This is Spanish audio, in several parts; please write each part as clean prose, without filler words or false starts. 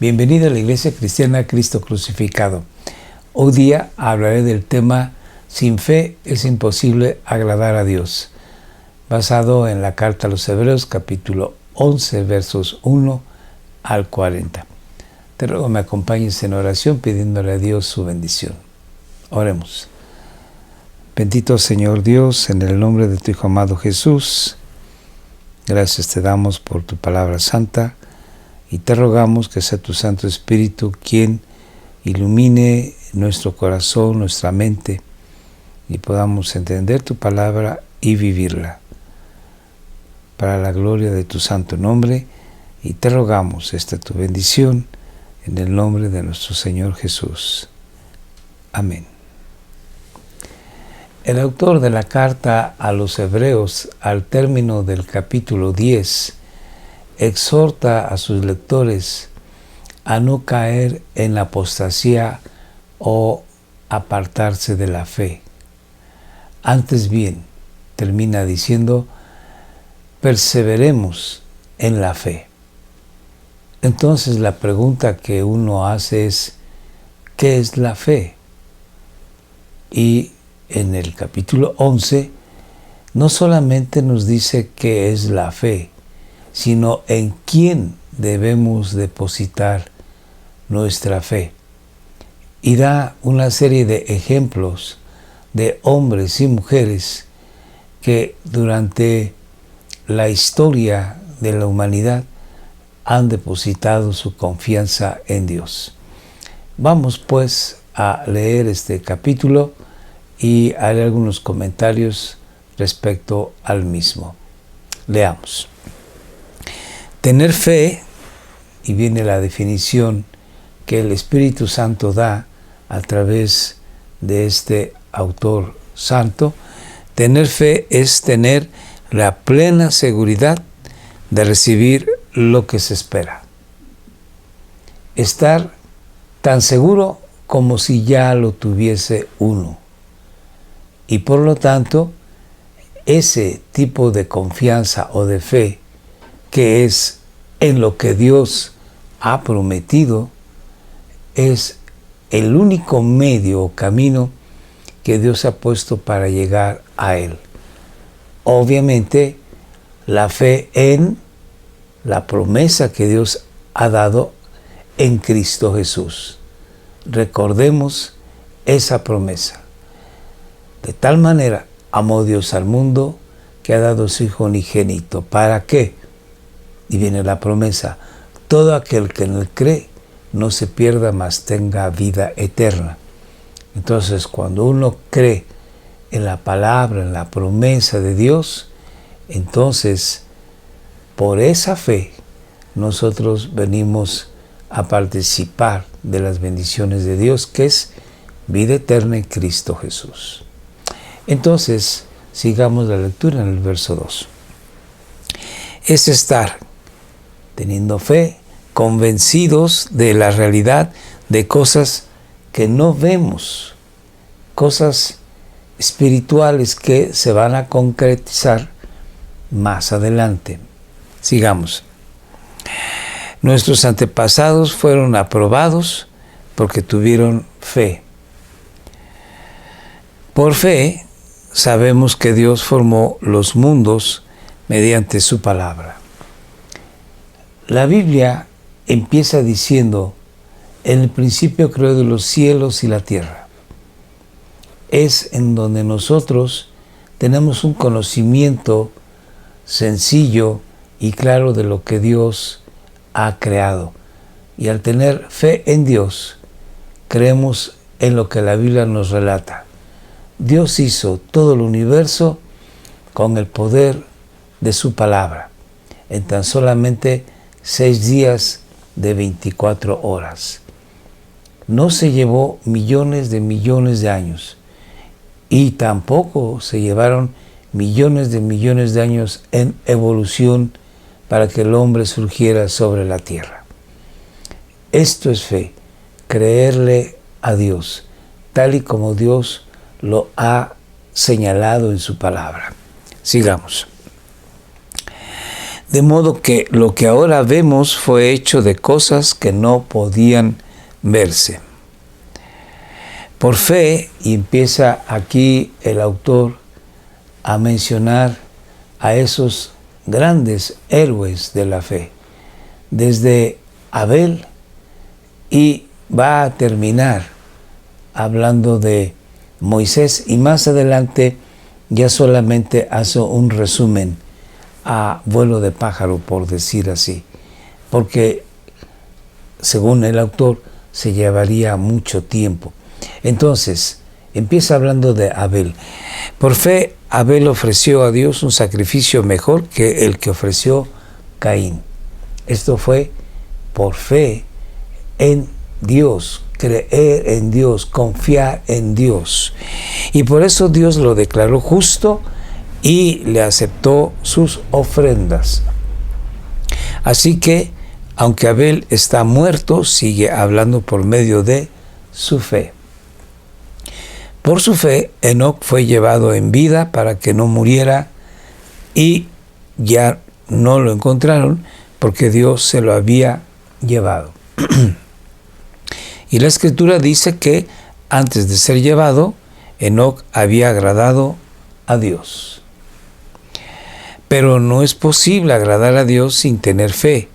Bienvenido a la Iglesia Cristiana Cristo Crucificado. Hoy día hablaré del tema Sin fe es imposible agradar a Dios, basado en la carta a los Hebreos, capítulo 11, versos 1 al 40. Te ruego me acompañes en oración pidiéndole a Dios su bendición. Oremos. Bendito Señor Dios, en el nombre de tu Hijo amado Jesús, gracias te damos por tu palabra santa y te rogamos que sea tu Santo Espíritu quien ilumine nuestro corazón, nuestra mente y podamos entender tu palabra y vivirla para la gloria de tu santo nombre, y te rogamos esta tu bendición en el nombre de nuestro Señor Jesús. Amén. El autor de la carta a los Hebreos, al término del capítulo 10, exhorta a sus lectores a no caer en la apostasía o apartarse de la fe. Antes bien, termina diciendo, perseveremos en la fe. Entonces la pregunta que uno hace es, ¿qué es la fe? Y en el capítulo 11 no solamente nos dice qué es la fe, sino en quién debemos depositar nuestra fe. Y da una serie de ejemplos de hombres y mujeres que durante la historia de la humanidad han depositado su confianza en Dios. Vamos pues a leer este capítulo y haré algunos comentarios respecto al mismo. Leamos. Tener fe, y viene la definición que el Espíritu Santo da a través de este autor santo, tener fe es tener la plena seguridad de recibir lo que se espera. Estar tan seguro como si ya lo tuviese uno. Y por lo tanto, ese tipo de confianza o de fe que es en lo que Dios ha prometido, es el único medio o camino que Dios ha puesto para llegar a Él. Obviamente, la fe en la promesa que Dios ha dado en Cristo Jesús. Recordemos esa promesa. De tal manera amó Dios al mundo que ha dado su Hijo unigénito. ¿Para qué? Y viene la promesa. Todo aquel que en Él cree no se pierda, mas tenga vida eterna. Entonces, cuando uno cree en la palabra, en la promesa de Dios, entonces, por esa fe, nosotros venimos a participar de las bendiciones de Dios, que es vida eterna en Cristo Jesús. Entonces, sigamos la lectura en el verso 2. Es estar teniendo fe, convencidos de la realidad de cosas que no vemos, cosas espirituales que se van a concretizar más adelante. Sigamos. Nuestros antepasados fueron aprobados porque tuvieron fe. Por fe, sabemos que Dios formó los mundos mediante su palabra. La Biblia empieza diciendo, en el principio creó de los cielos y la tierra. Es en donde nosotros tenemos un conocimiento sencillo y claro de lo que Dios ha creado. Y al tener fe en Dios, creemos en lo que la Biblia nos relata. Dios hizo todo el universo con el poder de su palabra, en tan solamente 6 días de 24 horas. No se llevó millones de años, y tampoco se llevaron millones de años en evolución para que el hombre surgiera sobre la tierra. Esto es fe, creerle a Dios, tal y como Dios lo ha señalado en su palabra. Sigamos. De modo que lo que ahora vemos fue hecho de cosas que no podían verse. Por fe, y empieza aquí el autor a mencionar a esos grandes héroes de la fe, desde Abel, y va a terminar hablando de Moisés, y más adelante ya solamente hace un resumen a vuelo de pájaro, por decir así, porque según el autor se llevaría mucho tiempo. Entonces, empieza hablando de Abel. Por fe, Abel ofreció a Dios un sacrificio mejor que el que ofreció Caín. Esto fue por fe en Dios, creer en Dios, confiar en Dios. Y por eso Dios lo declaró justo y le aceptó sus ofrendas. Así que, aunque Abel está muerto, sigue hablando por medio de su fe. Por su fe, Enoc fue llevado en vida para que no muriera, y ya no lo encontraron porque Dios se lo había llevado. Y la Escritura dice que antes de ser llevado, Enoc había agradado a Dios. Pero no es posible agradar a Dios sin tener fe,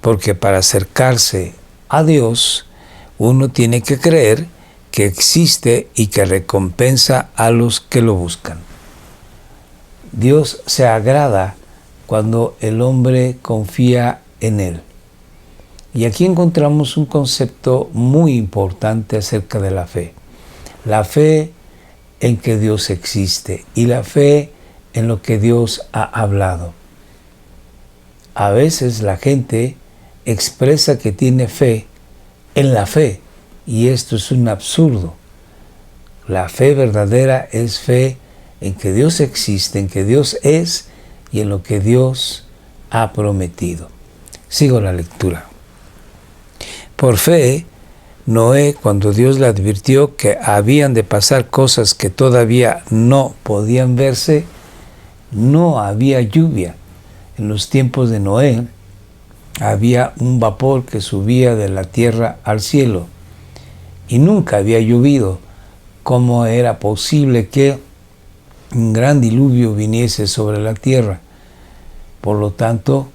porque para acercarse a Dios uno tiene que creer que existe y que recompensa a los que lo buscan. Dios se agrada cuando el hombre confía en Él. Y aquí encontramos un concepto muy importante acerca de la fe. La fe en que Dios existe y la fe en lo que Dios ha hablado. A veces la gente expresa que tiene fe en la fe, y esto es un absurdo. La fe verdadera es fe en que Dios existe, en que Dios es y en lo que Dios ha prometido. Sigo la lectura. Por fe, Noé, cuando Dios le advirtió que habían de pasar cosas que todavía no podían verse, no había lluvia. En los tiempos de Noé había un vapor que subía de la tierra al cielo y nunca había llovido. ¿Cómo era posible que un gran diluvio viniese sobre la tierra? Por lo tanto,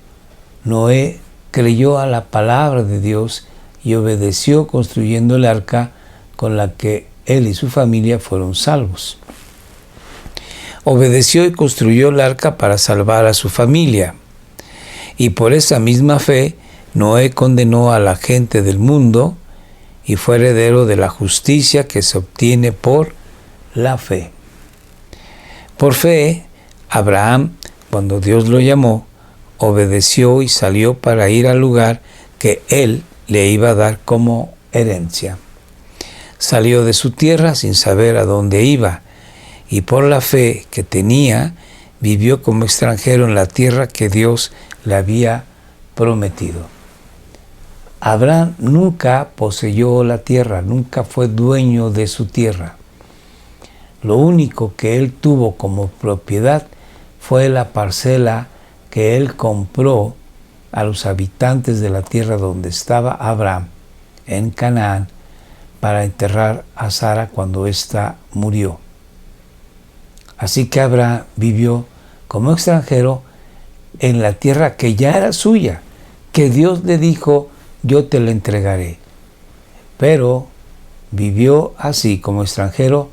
Noé creyó a la palabra de Dios y obedeció construyendo el arca con la que él y su familia fueron salvos. Obedeció y construyó el arca para salvar a su familia. Y por esa misma fe, Noé condenó a la gente del mundo y fue heredero de la justicia que se obtiene por la fe. Por fe, Abraham, cuando Dios lo llamó, obedeció y salió para ir al lugar que él le iba a dar como herencia. Salió de su tierra sin saber a dónde iba, y por la fe que tenía, vivió como extranjero en la tierra que Dios le había prometido. Abraham nunca poseyó la tierra, nunca fue dueño de su tierra. Lo único que él tuvo como propiedad fue la parcela que él compró a los habitantes de la tierra donde estaba Abraham, en Canaán, para enterrar a Sara cuando ésta murió. Así que Abraham vivió como extranjero en la tierra que ya era suya, que Dios le dijo: yo te la entregaré. Pero vivió así como extranjero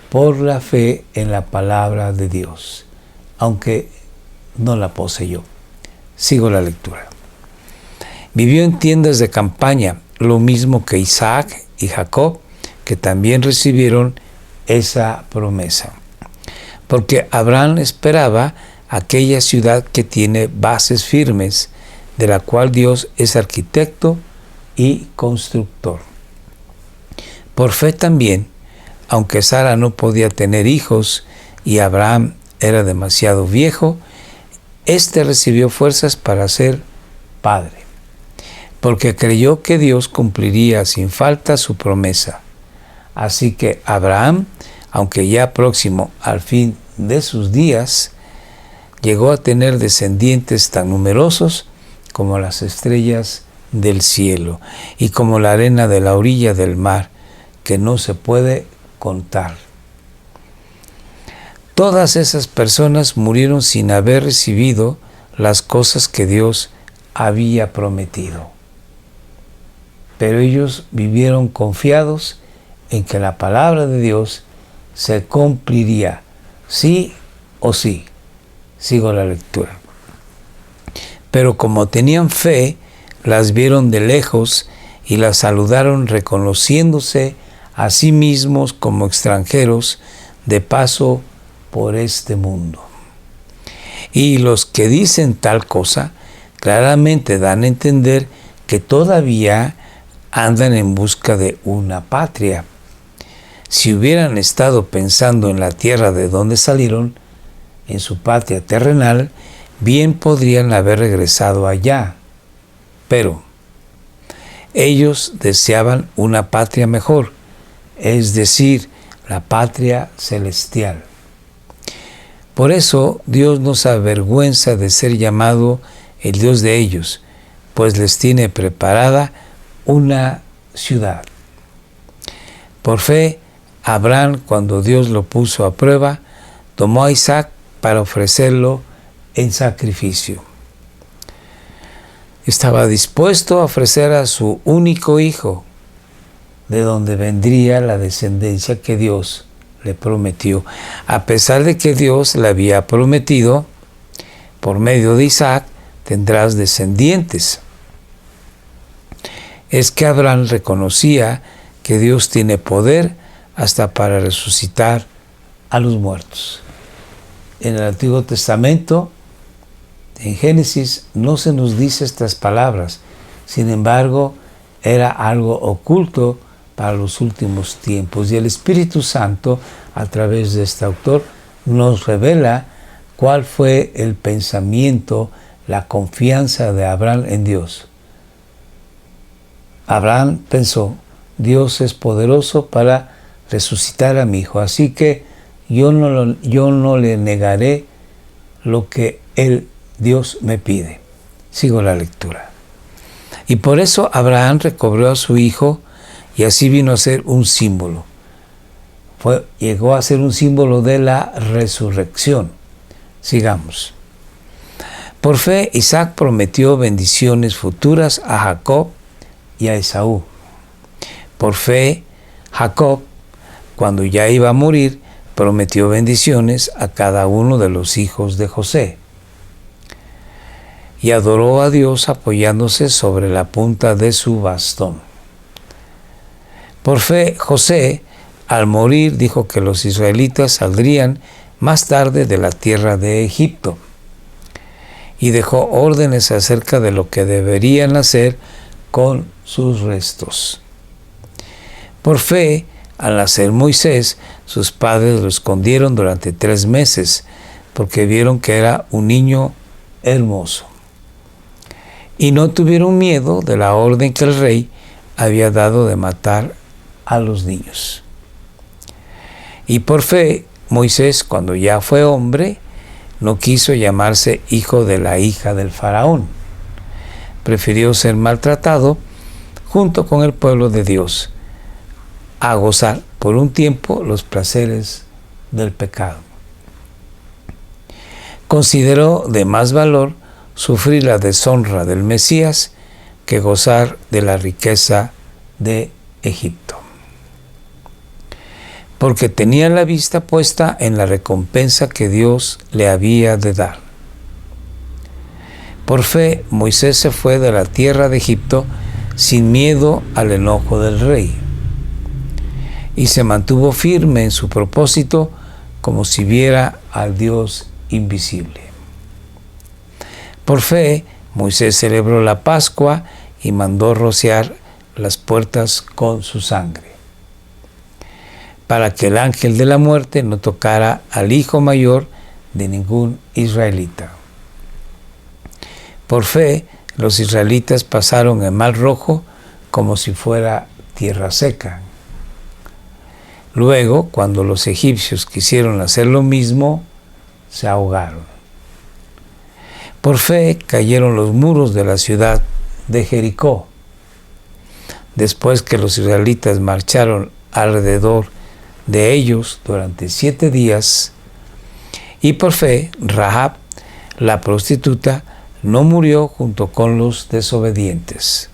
por la fe en la palabra de Dios, aunque no la poseyó. Sigo la lectura. Vivió en tiendas de campaña, lo mismo que Isaac y Jacob, que también recibieron esa promesa. Porque Abraham esperaba aquella ciudad que tiene bases firmes, de la cual Dios es arquitecto y constructor. Por fe también, aunque Sara no podía tener hijos y Abraham era demasiado viejo, éste recibió fuerzas para ser padre, porque creyó que Dios cumpliría sin falta su promesa. Así que Abraham, aunque ya próximo al fin de sus días, llegó a tener descendientes tan numerosos como las estrellas del cielo y como la arena de la orilla del mar, que no se puede contar. Todas esas personas murieron sin haber recibido las cosas que Dios había prometido. Pero ellos vivieron confiados en que la palabra de Dios se cumpliría, sí o sí. Sigo la lectura. Pero como tenían fe, las vieron de lejos y las saludaron reconociéndose a sí mismos como extranjeros de paso por este mundo. Y los que dicen tal cosa claramente dan a entender que todavía andan en busca de una patria. Si hubieran estado pensando en la tierra de donde salieron, en su patria terrenal, bien podrían haber regresado allá. Pero ellos deseaban una patria mejor, es decir, la patria celestial. Por eso Dios no se avergüenza de ser llamado el Dios de ellos, pues les tiene preparada una ciudad. Por fe, Abraham, cuando Dios lo puso a prueba, tomó a Isaac para ofrecerlo en sacrificio. Estaba dispuesto a ofrecer a su único hijo, de donde vendría la descendencia que Dios le prometió, a pesar de que Dios le había prometido, por medio de Isaac tendrás descendientes. Es que Abraham reconocía que Dios tiene poder hasta para resucitar a los muertos. En el Antiguo Testamento, en Génesis, no se nos dice estas palabras. Sin embargo, era algo oculto para los últimos tiempos. Y el Espíritu Santo, a través de este autor, nos revela cuál fue el pensamiento, la confianza de Abraham en Dios. Abraham pensó, Dios es poderoso para resucitar a mi hijo, así que yo no le negaré lo que Dios me pide. Sigo la lectura. Y por eso Abraham recobró a su hijo y así vino a ser un símbolo. Llegó a ser un símbolo de la resurrección. Sigamos. Por fe, Isaac prometió bendiciones futuras a Jacob y a Esaú. Por fe, Jacob, cuando ya iba a morir, prometió bendiciones a cada uno de los hijos de José. Y adoró a Dios apoyándose sobre la punta de su bastón. Por fe, José, al morir, dijo que los israelitas saldrían más tarde de la tierra de Egipto. Y dejó órdenes acerca de lo que deberían hacer con sus restos. Por fe, al nacer Moisés, sus padres lo escondieron durante 3 meses, porque vieron que era un niño hermoso. Y no tuvieron miedo de la orden que el rey había dado de matar a los niños. Y por fe, Moisés, cuando ya fue hombre, no quiso llamarse hijo de la hija del faraón. Prefirió ser maltratado junto con el pueblo de Dios, a gozar por un tiempo los placeres del pecado. Consideró de más valor sufrir la deshonra del Mesías que gozar de la riqueza de Egipto. Porque tenía la vista puesta en la recompensa que Dios le había de dar. Por fe, Moisés se fue de la tierra de Egipto sin miedo al enojo del rey, y se mantuvo firme en su propósito como si viera al Dios invisible. Por fe, Moisés celebró la Pascua y mandó rociar las puertas con su sangre, para que el ángel de la muerte no tocara al hijo mayor de ningún israelita. Por fe, los israelitas pasaron el Mar Rojo como si fuera tierra seca. Luego, cuando los egipcios quisieron hacer lo mismo, se ahogaron. Por fe cayeron los muros de la ciudad de Jericó, después que los israelitas marcharon alrededor de ellos durante 7 días, y por fe Rahab, la prostituta, no murió junto con los desobedientes,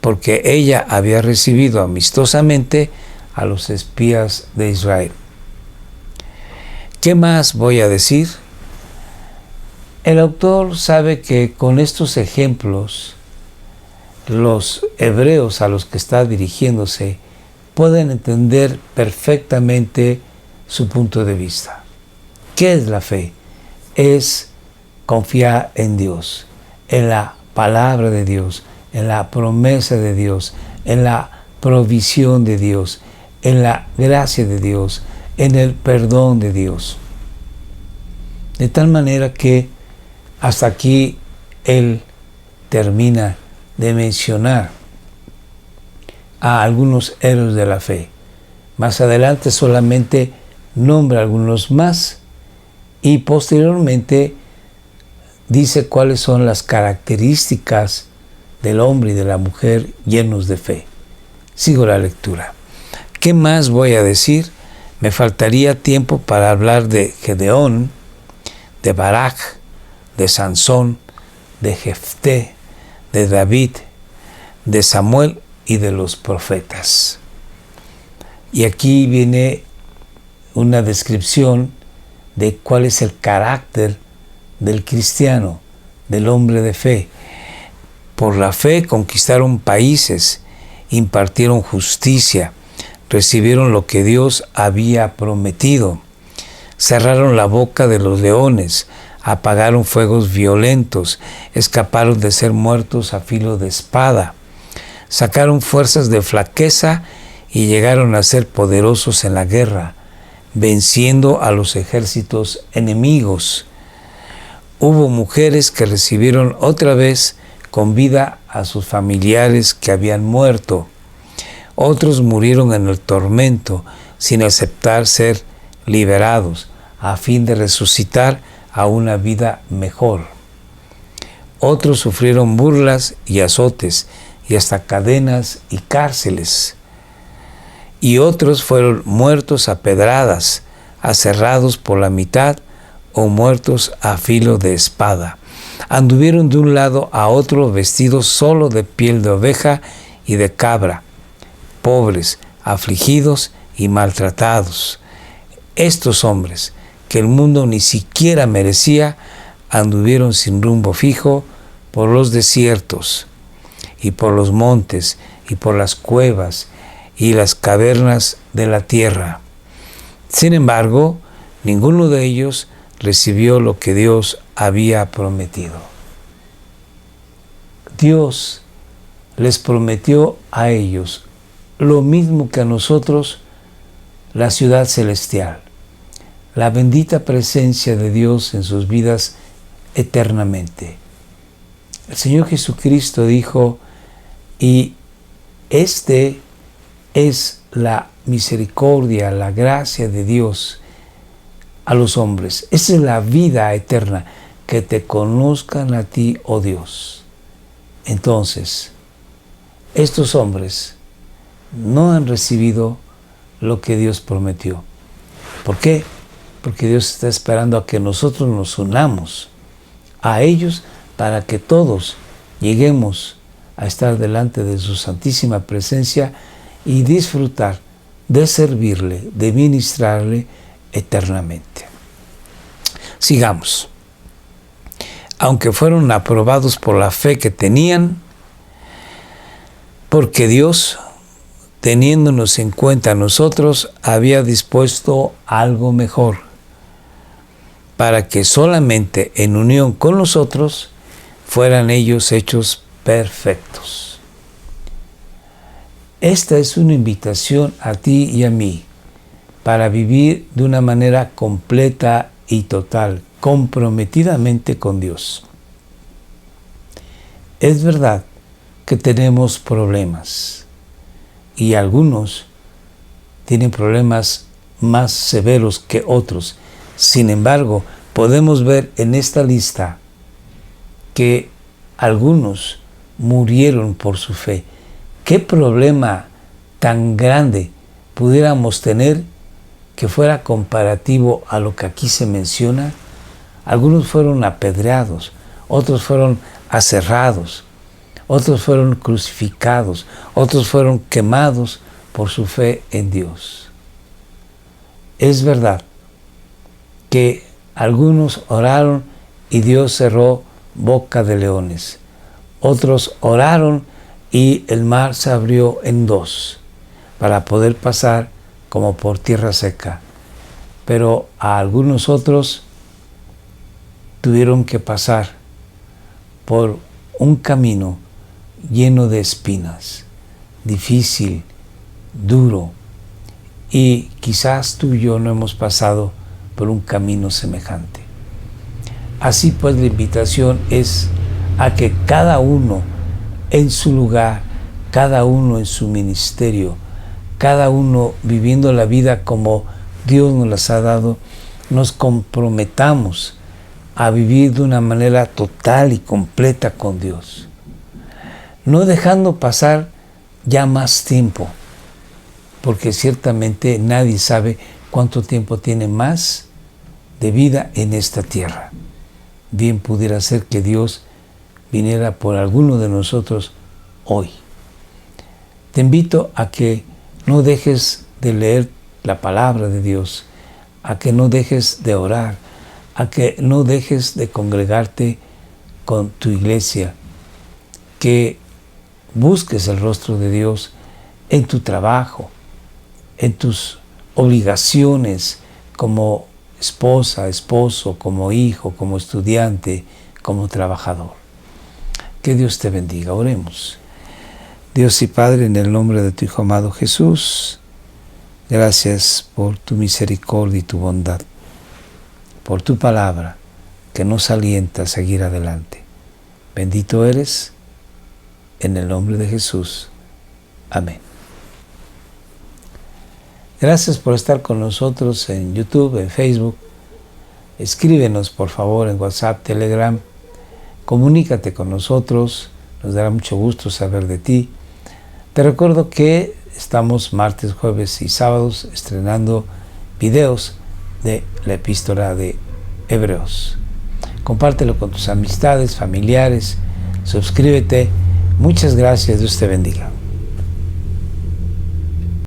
porque ella había recibido amistosamente a los espías de Israel. ¿Qué más voy a decir? El autor sabe que con estos ejemplos los hebreos a los que está dirigiéndose pueden entender perfectamente su punto de vista. ¿Qué es la fe? Es confiar en Dios, en la palabra de Dios, en la promesa de Dios, en la provisión de Dios, en la gracia de Dios, en el perdón de Dios. De tal manera que hasta aquí él termina de mencionar a algunos héroes de la fe. Más adelante solamente nombra algunos más y posteriormente dice cuáles son las características del hombre y de la mujer llenos de fe. Sigo la lectura. ¿Qué más voy a decir? Me faltaría tiempo para hablar de Gedeón, de Barak, de Sansón, de Jefté, de David, de Samuel y de los profetas. Y aquí viene una descripción de cuál es el carácter del cristiano, del hombre de fe. Por la fe conquistaron países, impartieron justicia, recibieron lo que Dios había prometido, cerraron la boca de los leones, apagaron fuegos violentos, escaparon de ser muertos a filo de espada, sacaron fuerzas de flaqueza y llegaron a ser poderosos en la guerra, venciendo a los ejércitos enemigos. Hubo mujeres que recibieron otra vez con vida a sus familiares que habían muerto. Otros murieron en el tormento sin aceptar ser liberados, a fin de resucitar a una vida mejor. Otros sufrieron burlas y azotes, y hasta cadenas y cárceles. Y otros fueron muertos a pedradas, aserrados por la mitad, o muertos a filo de espada. Anduvieron de un lado a otro vestidos solo de piel de oveja y de cabra, pobres, afligidos y maltratados. Estos hombres, que el mundo ni siquiera merecía, anduvieron sin rumbo fijo por los desiertos y por los montes y por las cuevas y las cavernas de la tierra. Sin embargo, ninguno de ellos recibió lo que Dios había prometido. Dios les prometió a ellos lo mismo que a nosotros, la ciudad celestial, la bendita presencia de Dios en sus vidas eternamente. El Señor Jesucristo dijo, y este es la misericordia, la gracia de Dios a los hombres. Esa es la vida eterna, que te conozcan a ti, oh Dios. Entonces, estos hombres no han recibido lo que Dios prometió. ¿Por qué? Porque Dios está esperando a que nosotros nos unamos a ellos para que todos lleguemos a estar delante de su santísima presencia y disfrutar de servirle, de ministrarle eternamente. Sigamos. Aunque fueron aprobados por la fe que tenían, porque Dios, teniéndonos en cuenta a nosotros, había dispuesto algo mejor, para que solamente en unión con nosotros fueran ellos hechos perfectos. Esta es una invitación a ti y a mí para vivir de una manera completa y total, comprometidamente con Dios. Es verdad que tenemos problemas y algunos tienen problemas más severos que otros. Sin embargo, podemos ver en esta lista que algunos murieron por su fe. ¿Qué problema tan grande pudiéramos tener que fuera comparativo a lo que aquí se menciona? Algunos fueron apedreados, otros fueron aserrados, otros fueron crucificados, otros fueron quemados por su fe en Dios. Es verdad que algunos oraron y Dios cerró boca de leones. Otros oraron y el mar se abrió en dos para poder pasar como por tierra seca. Pero a algunos otros tuvieron que pasar por un camino lleno de espinas, difícil, duro, y quizás tú y yo no hemos pasado por un camino semejante. Así pues, la invitación es a que cada uno en su lugar, cada uno en su ministerio, cada uno viviendo la vida como Dios nos las ha dado, nos comprometamos a vivir de una manera total y completa con Dios, no dejando pasar ya más tiempo, porque ciertamente nadie sabe cuánto tiempo tiene más de vida en esta tierra. Bien pudiera ser que Dios viniera por alguno de nosotros hoy. Te invito a que no dejes de leer la palabra de Dios, a que no dejes de orar, a que no dejes de congregarte con tu iglesia, que busques el rostro de Dios en tu trabajo, en tus obligaciones como esposa, esposo, como hijo, como estudiante, como trabajador. Que Dios te bendiga. Oremos. Dios y Padre, en el nombre de tu Hijo amado Jesús, gracias por tu misericordia y tu bondad, por tu palabra que nos alienta a seguir adelante. Bendito eres, en el nombre de Jesús. Amén. Gracias por estar con nosotros en YouTube, en Facebook. Escríbenos, por favor, en WhatsApp, Telegram. Comunícate con nosotros, nos dará mucho gusto saber de ti. Te recuerdo que estamos martes, jueves y sábados estrenando videos de la epístola de Hebreos. Compártelo con tus amistades, familiares, suscríbete. Muchas gracias, Dios te bendiga.